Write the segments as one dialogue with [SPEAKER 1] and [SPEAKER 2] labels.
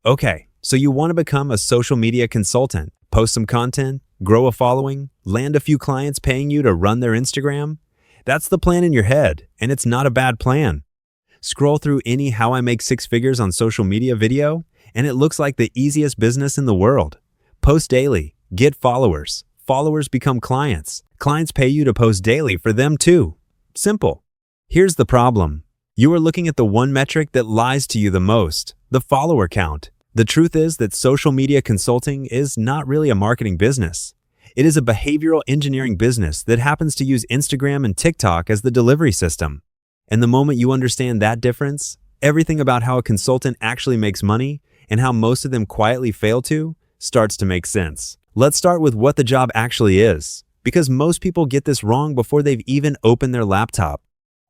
[SPEAKER 1] Okay, so you want to become a social media consultant, post some content, grow a following, land a few clients paying you to run their Instagram? That's the plan in your head, and it's not a bad plan. Scroll through any How I Make Six Figures on Social Media video, and it looks like the easiest business in the world. Post daily, get followers. Followers become clients. Clients pay you to post daily for them too. Simple. Here's the problem. You are looking at the one metric that lies to you the most, the follower count. The truth is that social media consulting is not really a marketing business. It is a behavioral engineering business that happens to use Instagram and TikTok as the delivery system. And the moment you understand that difference, everything about how a consultant actually makes money and how most of them quietly fail to starts to make sense. Let's start with what the job actually is, because most people get this wrong before they've even opened their laptop.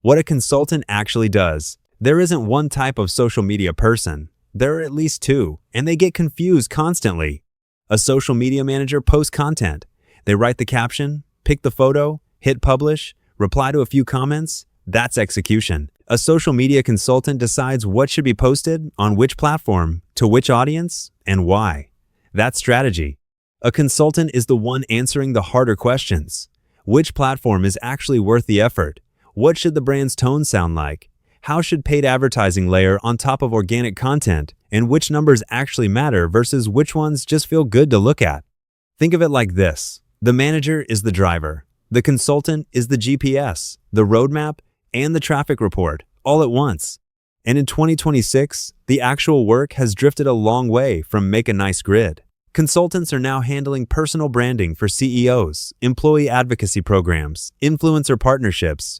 [SPEAKER 1] What a consultant actually does. There isn't one type of social media person. There are at least two, and they get confused constantly. A social media manager posts content. They write the caption, pick the photo, hit publish, reply to a few comments. That's execution. A social media consultant decides what should be posted, on which platform, to which audience, and why. That's strategy. A consultant is the one answering the harder questions. Which platform is actually worth the effort? What should the brand's tone sound like? How should paid advertising layer on top of organic content? And which numbers actually matter versus which ones just feel good to look at? Think of it like this. The manager is the driver. The consultant is the GPS, the roadmap, and the traffic report all at once. And in 2026, the actual work has drifted a long way from make a nice grid. Consultants are now handling personal branding for CEOs, employee advocacy programs, influencer partnerships,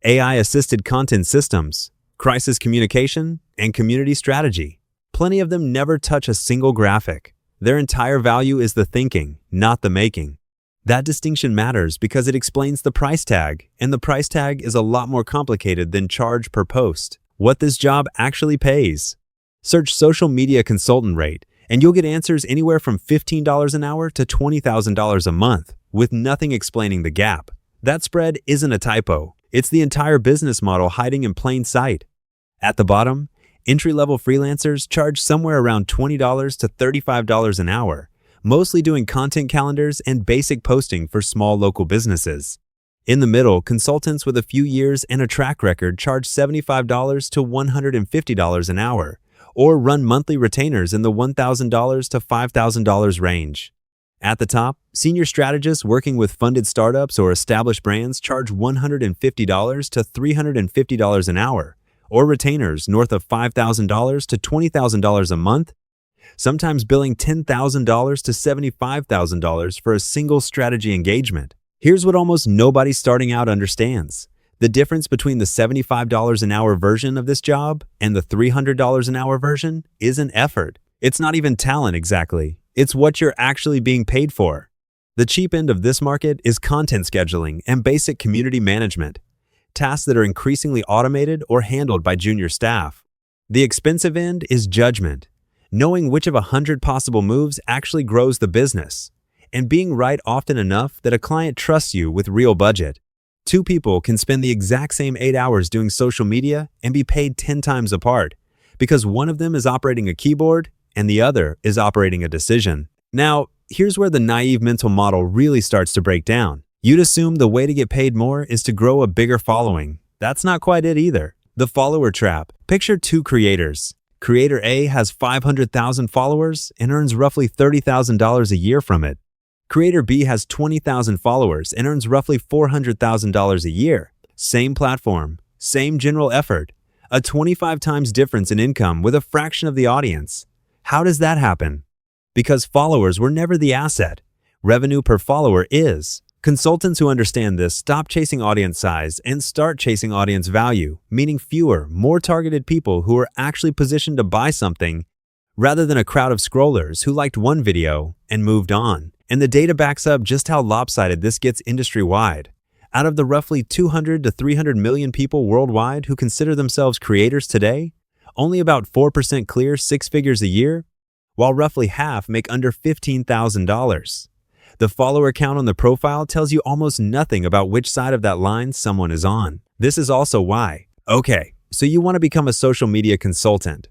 [SPEAKER 1] AI-assisted content systems, crisis communication, and community strategy. Plenty of them never touch a single graphic. Their entire value is the thinking, not the making. That distinction matters because it explains the price tag, and the price tag is a lot more complicated than charge per post. What this job actually pays. Search social media consultant rate, and you'll get answers anywhere from $15 an hour to $20,000 a month, with nothing explaining the gap. That spread isn't a typo. It's the entire business model hiding in plain sight. At the bottom, entry-level freelancers charge somewhere around $20 to $35 an hour, mostly doing content calendars and basic posting for small local businesses. In the middle, consultants with a few years and a track record charge $75 to $150 an hour, or run monthly retainers in the $1,000 to $5,000 range. At the top, senior strategists working with funded startups or established brands charge $150 to $350 an hour, or retainers north of $5,000 to $20,000 a month, sometimes billing $10,000 to $75,000 for a single strategy engagement. Here's what almost nobody starting out understands. The difference between the $75 an hour version of this job and the $300 an hour version isn't effort. It's not even talent exactly. It's what you're actually being paid for. The cheap end of this market is content scheduling and basic community management, tasks that are increasingly automated or handled by junior staff. The expensive end is judgment, knowing which of 100 possible moves actually grows the business, and being right often enough that a client trusts you with real budget. Two people can spend the exact same 8 hours doing social media and be paid 10 times apart, because one of them is operating a keyboard and the other is operating a decision. Now, here's where the naive mental model really starts to break down. You'd assume the way to get paid more is to grow a bigger following. That's not quite it either. The follower trap. Picture two creators. Creator A has 500,000 followers and earns roughly $30,000 a year from it. Creator B has 20,000 followers and earns roughly $400,000 a year. Same platform, same general effort, a 25 times difference in income with a fraction of the audience. How does that happen? Because followers were never the asset. Revenue per follower is. Consultants who understand this stop chasing audience size and start chasing audience value, meaning fewer, more targeted people who are actually positioned to buy something rather than a crowd of scrollers who liked one video and moved on. And the data backs up just how lopsided this gets industry-wide. Out of the roughly 200 to 300 million people worldwide who consider themselves creators today, only about 4% clear 6 figures a year, while roughly half make under $15,000. The follower count on the profile tells you almost nothing about which side of that line someone is on. This is also why. Okay, so you want to become a social media consultant.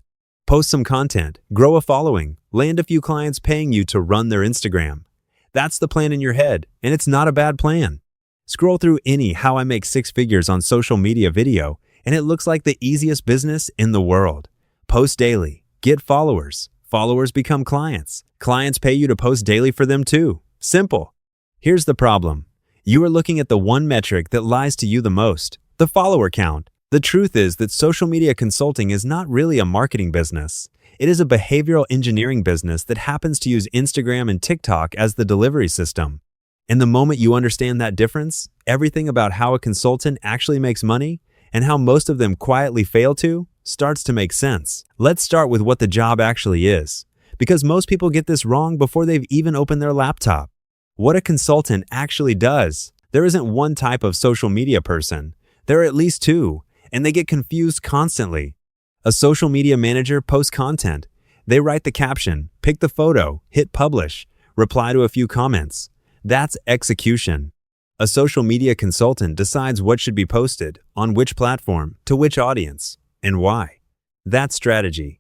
[SPEAKER 1] Post some content, grow a following, land a few clients paying you to run their Instagram. That's the plan in your head, and it's not a bad plan. Scroll through any How I Make Six Figures on Social Media video, and it looks like the easiest business in the world. Post daily, get followers. Followers become clients. Clients pay you to post daily for them too. Simple. Here's the problem. You are looking at the one metric that lies to you the most, the follower count. The truth is that social media consulting is not really a marketing business. It is a behavioral engineering business that happens to use Instagram and TikTok as the delivery system. And the moment you understand that difference, everything about how a consultant actually makes money and how most of them quietly fail to starts to make sense. Let's start with what the job actually is, because most people get this wrong before they've even opened their laptop. What a consultant actually does. There isn't one type of social media person. There are at least two, and they get confused constantly. A social media manager posts content. They write the caption, pick the photo, hit publish, reply to a few comments. That's execution. A social media consultant decides what should be posted, on which platform, to which audience, and why. That's strategy.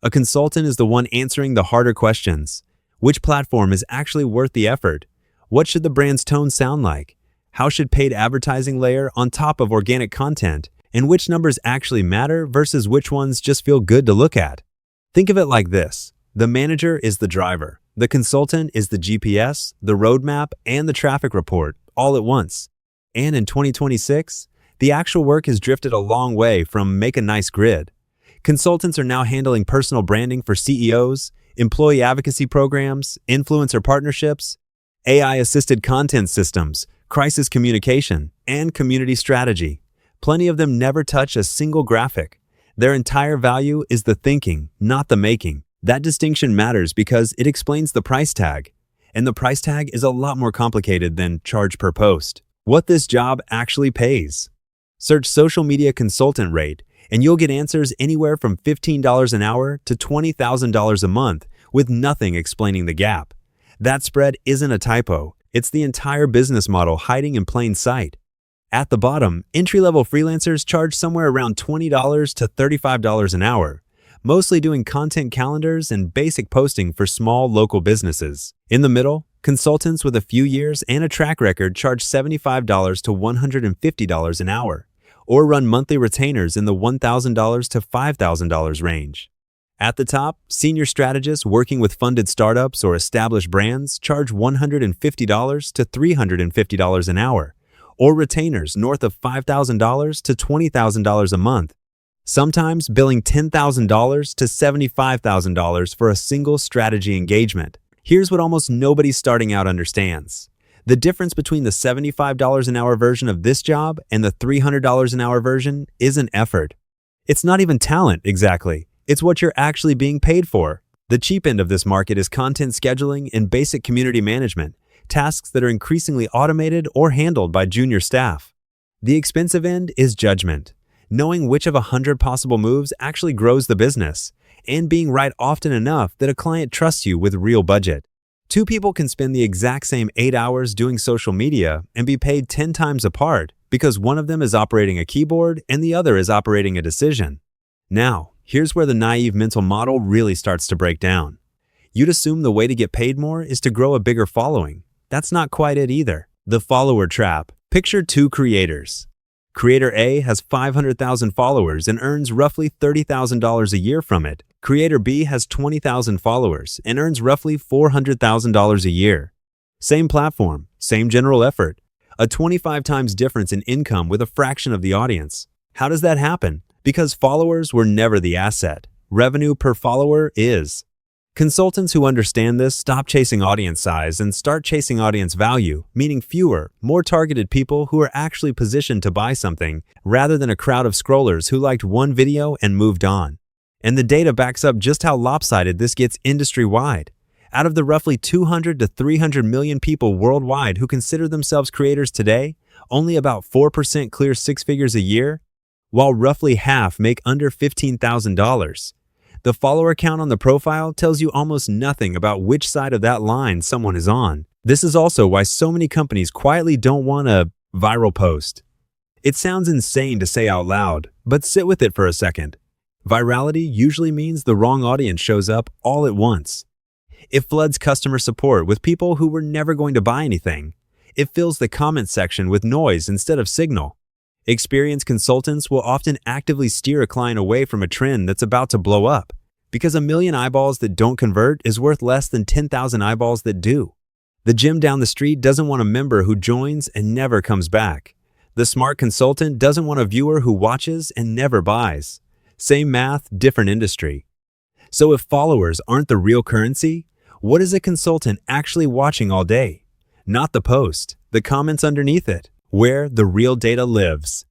[SPEAKER 1] A consultant is the one answering the harder questions. Which platform is actually worth the effort? What should the brand's tone sound like? How should paid advertising layer on top of organic content? And which numbers actually matter versus which ones just feel good to look at? Think of it like this. The manager is the driver. The consultant is the GPS, the roadmap, and the traffic report all at once. And in 2026, the actual work has drifted a long way from make a nice grid. Consultants are now handling personal branding for CEOs, employee advocacy programs, influencer partnerships, AI-assisted content systems, crisis communication, and community strategy. Plenty of them never touch a single graphic. Their entire value is the thinking, not the making. That distinction matters because it explains the price tag. And the price tag is a lot more complicated than charge per post. What this job actually pays. Search social media consultant rate, and you'll get answers anywhere from $15 an hour to $20,000 a month with nothing explaining the gap. That spread isn't a typo. It's the entire business model hiding in plain sight. At the bottom, entry-level freelancers charge somewhere around $20 to $35 an hour, mostly doing content calendars and basic posting for small local businesses. In the middle, consultants with a few years and a track record charge $75 to $150 an hour, or run monthly retainers in the $1,000 to $5,000 range. At the top, senior strategists working with funded startups or established brands charge $150 to $350 an hour, or retainers north of $5,000 to $20,000 a month, sometimes billing $10,000 to $75,000 for a single strategy engagement. Here's what almost nobody starting out understands. The difference between the $75 an hour version of this job and the $300 an hour version isn't effort. It's not even talent, exactly. It's what you're actually being paid for. The cheap end of this market is content scheduling and basic community management, tasks that are increasingly automated or handled by junior staff. The expensive end is judgment, knowing which of 100 possible moves actually grows the business, and being right often enough that a client trusts you with real budget. Two people can spend the exact same 8 hours doing social media and be paid 10 times apart because one of them is operating a keyboard and the other is operating a decision. Now, here's where the naive mental model really starts to break down. You'd assume the way to get paid more is to grow a bigger following. That's not quite it either. The follower trap. Picture two creators. Creator A has 500,000 followers and earns roughly $30,000 a year from it. Creator B has 20,000 followers and earns roughly $400,000 a year. Same platform, same general effort. A 25 times difference in income with a fraction of the audience. How does that happen? Because followers were never the asset. Revenue per follower is. Consultants who understand this stop chasing audience size and start chasing audience value, meaning fewer, more targeted people who are actually positioned to buy something, rather than a crowd of scrollers who liked one video and moved on. And the data backs up just how lopsided this gets industry-wide. Out of the roughly 200 to 300 million people worldwide who consider themselves creators today, only about 4% clear six figures a year, while roughly half make under $15,000. The follower count on the profile tells you almost nothing about which side of that line someone is on. This is also why so many companies quietly don't want a viral post. It sounds insane to say out loud, but sit with it for a second. Virality usually means the wrong audience shows up all at once. It floods customer support with people who were never going to buy anything. It fills the comment section with noise instead of signal. Experienced consultants will often actively steer a client away from a trend that's about to blow up, because a million eyeballs that don't convert is worth less than 10,000 eyeballs that do. The gym down the street doesn't want a member who joins and never comes back. The smart consultant doesn't want a viewer who watches and never buys. Same math, different industry. So if followers aren't the real currency, what is a consultant actually watching all day? Not the post, the comments underneath it, where the real data lives.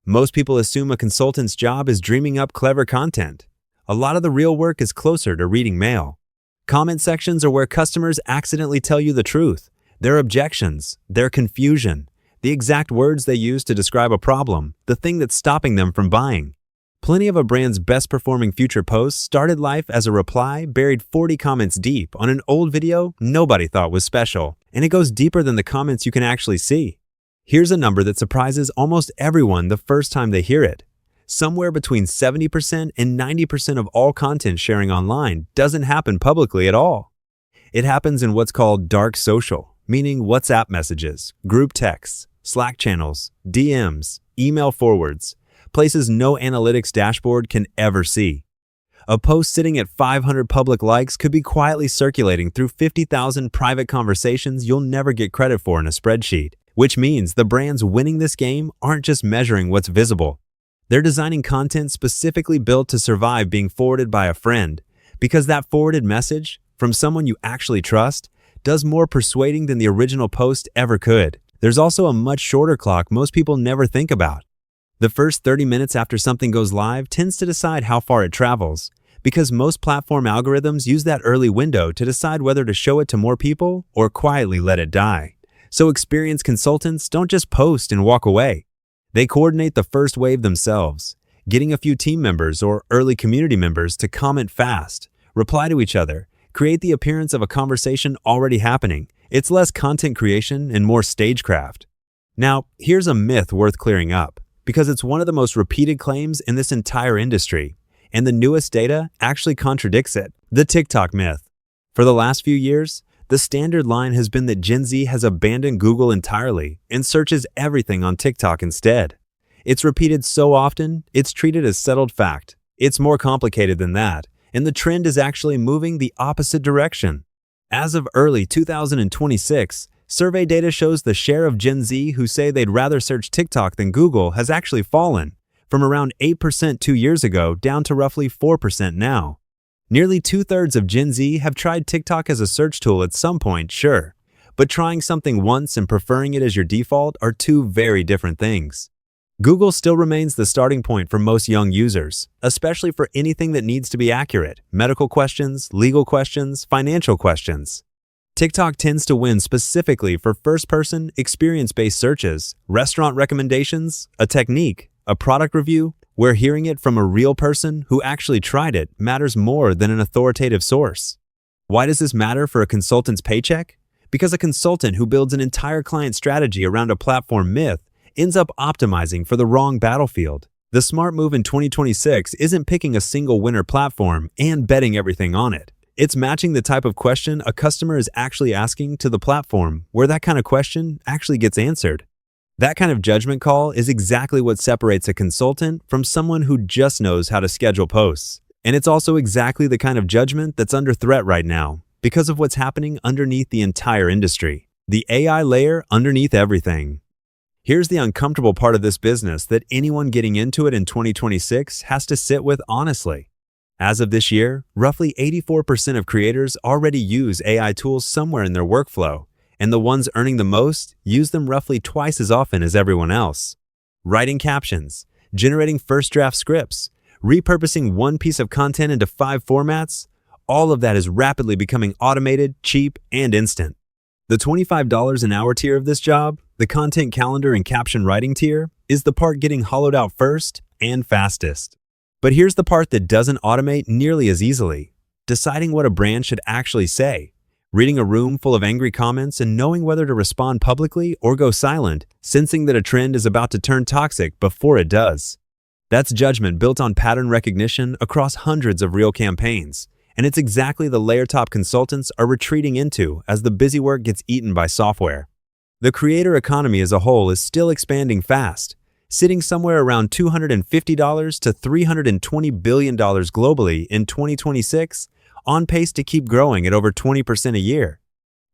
[SPEAKER 1] Most people assume a consultant's job is dreaming up clever content. A lot of the real work is closer to reading mail. Comment sections are where customers accidentally tell you the truth, their objections, their confusion, the exact words they use to describe a problem, the thing that's stopping them from buying. Plenty of a brand's best-performing future posts started life as a reply buried 40 comments deep on an old video nobody thought was special, and it goes deeper than the comments you can actually see. Here's a number that surprises almost everyone the first time they hear it. Somewhere between 70% and 90% of all content sharing online doesn't happen publicly at all. It happens in what's called dark social, meaning WhatsApp messages, group texts, Slack channels, DMs, email forwards, places no analytics dashboard can ever see. A post sitting at 500 public likes could be quietly circulating through 50,000 private conversations you'll never get credit for in a spreadsheet, which means the brands winning this game aren't just measuring what's visible. They're designing content specifically built to survive being forwarded by a friend, because that forwarded message, from someone you actually trust, does more persuading than the original post ever could. There's also a much shorter clock most people never think about. The first 30 minutes after something goes live tends to decide how far it travels, because most platform algorithms use that early window to decide whether to show it to more people or quietly let it die. So experienced consultants don't just post and walk away. They coordinate the first wave themselves, getting a few team members or early community members to comment fast, reply to each other, create the appearance of a conversation already happening. It's less content creation and more stagecraft. Now, here's a myth worth clearing up, because it's one of the most repeated claims in this entire industry, and the newest data actually contradicts it. The TikTok myth. For the last few years, the standard line has been that Gen Z has abandoned Google entirely and searches everything on TikTok instead. It's repeated so often, it's treated as settled fact. It's more complicated than that, and the trend is actually moving the opposite direction. As of early 2026, survey data shows the share of Gen Z who say they'd rather search TikTok than Google has actually fallen, from around 8% 2 years ago down to roughly 4% now. Nearly 2/3 of Gen Z have tried TikTok as a search tool at some point, sure, but trying something once and preferring it as your default are two very different things. Google still remains the starting point for most young users, especially for anything that needs to be accurate: medical questions, legal questions, financial questions. TikTok tends to win specifically for first-person, experience-based searches, restaurant recommendations, a technique, a product review, where hearing it from a real person who actually tried it matters more than an authoritative source. Why does this matter for a consultant's paycheck? Because a consultant who builds an entire client strategy around a platform myth ends up optimizing for the wrong battlefield. The smart move in 2026 isn't picking a single winner platform and betting everything on it. It's matching the type of question a customer is actually asking to the platform where that kind of question actually gets answered. That kind of judgment call is exactly what separates a consultant from someone who just knows how to schedule posts. And it's also exactly the kind of judgment that's under threat right now because of what's happening underneath the entire industry. The AI layer underneath everything. Here's the uncomfortable part of this business that anyone getting into it in 2026 has to sit with honestly. As of this year, roughly 84% of creators already use AI tools somewhere in their workflow, and the ones earning the most use them roughly twice as often as everyone else. Writing captions, generating first draft scripts, repurposing one piece of content into 5 formats, all of that is rapidly becoming automated, cheap, and instant. The $25 an hour tier of this job, the content calendar and caption writing tier, is the part getting hollowed out first and fastest. But here's the part that doesn't automate nearly as easily: deciding what a brand should actually say. Reading a room full of angry comments and knowing whether to respond publicly or go silent, sensing that a trend is about to turn toxic before it does. That's judgment built on pattern recognition across hundreds of real campaigns, and it's exactly the layer-top consultants are retreating into as the busy work gets eaten by software. The creator economy as a whole is still expanding fast, sitting somewhere around $250 to $320 billion globally in 2026, on pace to keep growing at over 20% a year.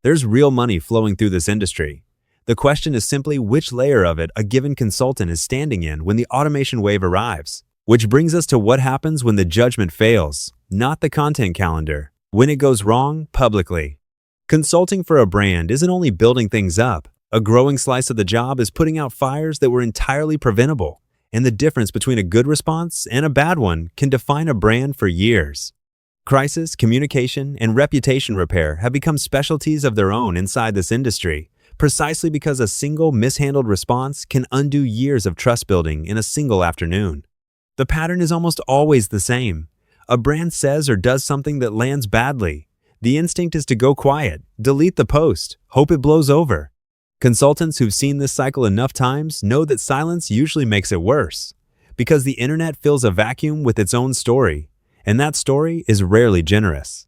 [SPEAKER 1] There's real money flowing through this industry. The question is simply which layer of it a given consultant is standing in when the automation wave arrives. Which brings us to what happens when the judgment fails, not the content calendar, when it goes wrong publicly. Consulting for a brand isn't only building things up. A growing slice of the job is putting out fires that were entirely preventable, and the difference between a good response and a bad one can define a brand for years. Crisis, communication, and reputation repair have become specialties of their own inside this industry, precisely because a single mishandled response can undo years of trust building in a single afternoon. The pattern is almost always the same. A brand says or does something that lands badly. The instinct is to go quiet, delete the post, hope it blows over. Consultants who've seen this cycle enough times know that silence usually makes it worse, because the internet fills a vacuum with its own story, and that story is rarely generous.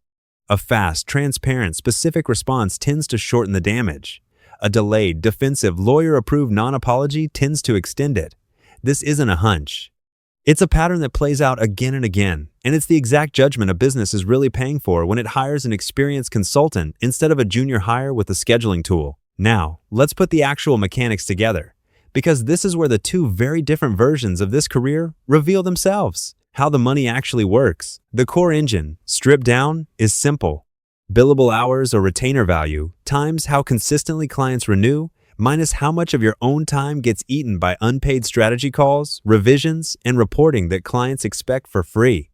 [SPEAKER 1] A fast, transparent, specific response tends to shorten the damage. A delayed, defensive, lawyer-approved non-apology tends to extend it. This isn't a hunch. It's a pattern that plays out again and again, and it's the exact judgment a business is really paying for when it hires an experienced consultant instead of a junior hire with a scheduling tool. Now, let's put the actual mechanics together, because this is where the two very different versions of this career reveal themselves. How the money actually works. The core engine, stripped down, is simple. Billable hours or retainer value times how consistently clients renew minus how much of your own time gets eaten by unpaid strategy calls, revisions, and reporting that clients expect for free.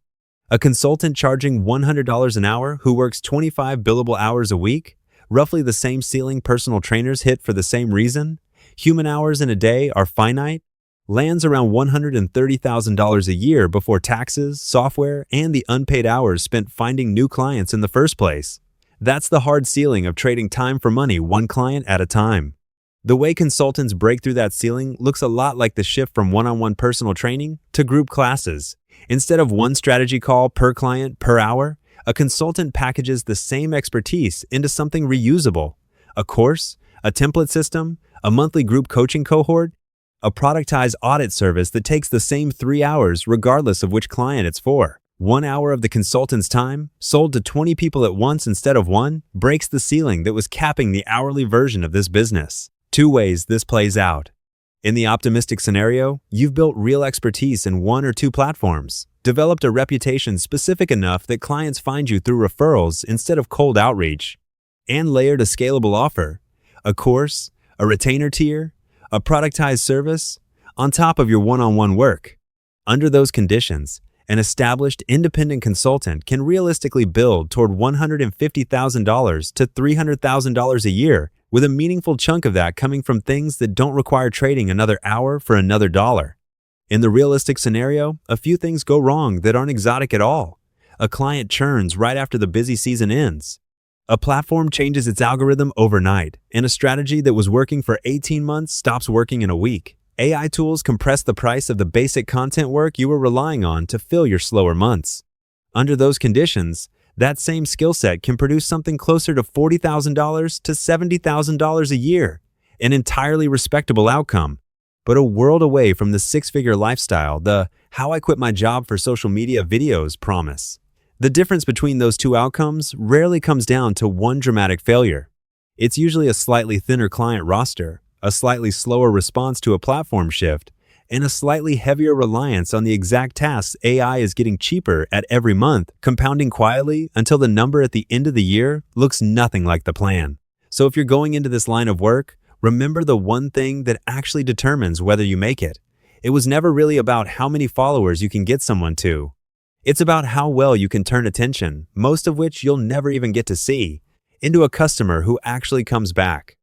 [SPEAKER 1] A consultant charging $100 an hour who works 25 billable hours a week, roughly the same ceiling personal trainers hit for the same reason, human hours in a day are finite, lands around $130,000 a year before taxes, software, and the unpaid hours spent finding new clients in the first place. That's the hard ceiling of trading time for money one client at a time. The way consultants break through that ceiling looks a lot like the shift from one-on-one personal training to group classes. Instead of one strategy call per client per hour, a consultant packages the same expertise into something reusable. A course, a template system, a monthly group coaching cohort, a productized audit service that takes the same 3 hours regardless of which client it's for. 1 hour of the consultant's time, sold to 20 people at once instead of one, breaks the ceiling that was capping the hourly version of this business. 2 ways this plays out. In the optimistic scenario, you've built real expertise in 1 or 2 platforms, developed a reputation specific enough that clients find you through referrals instead of cold outreach, and layered a scalable offer, a course, a retainer tier, a productized service, on top of your one-on-one work. Under those conditions, an established independent consultant can realistically build toward $150,000 to $300,000 a year, with a meaningful chunk of that coming from things that don't require trading another hour for another dollar. In the realistic scenario, a few things go wrong that aren't exotic at all. A client churns right after the busy season ends. A platform changes its algorithm overnight, and a strategy that was working for 18 months stops working in a week. AI tools compress the price of the basic content work you were relying on to fill your slower months. Under those conditions, that same skill set can produce something closer to $40,000 to $70,000 a year, an entirely respectable outcome, but a world away from the 6-figure lifestyle the "how I quit my job for social media videos" promise. The difference between those two outcomes rarely comes down to one dramatic failure. It's usually a slightly thinner client roster, a slightly slower response to a platform shift, and a slightly heavier reliance on the exact tasks AI is getting cheaper at every month, compounding quietly until the number at the end of the year looks nothing like the plan. So if you're going into this line of work, remember the one thing that actually determines whether you make it. It was never really about how many followers you can get someone to. It's about how well you can turn attention, most of which you'll never even get to see, into a customer who actually comes back.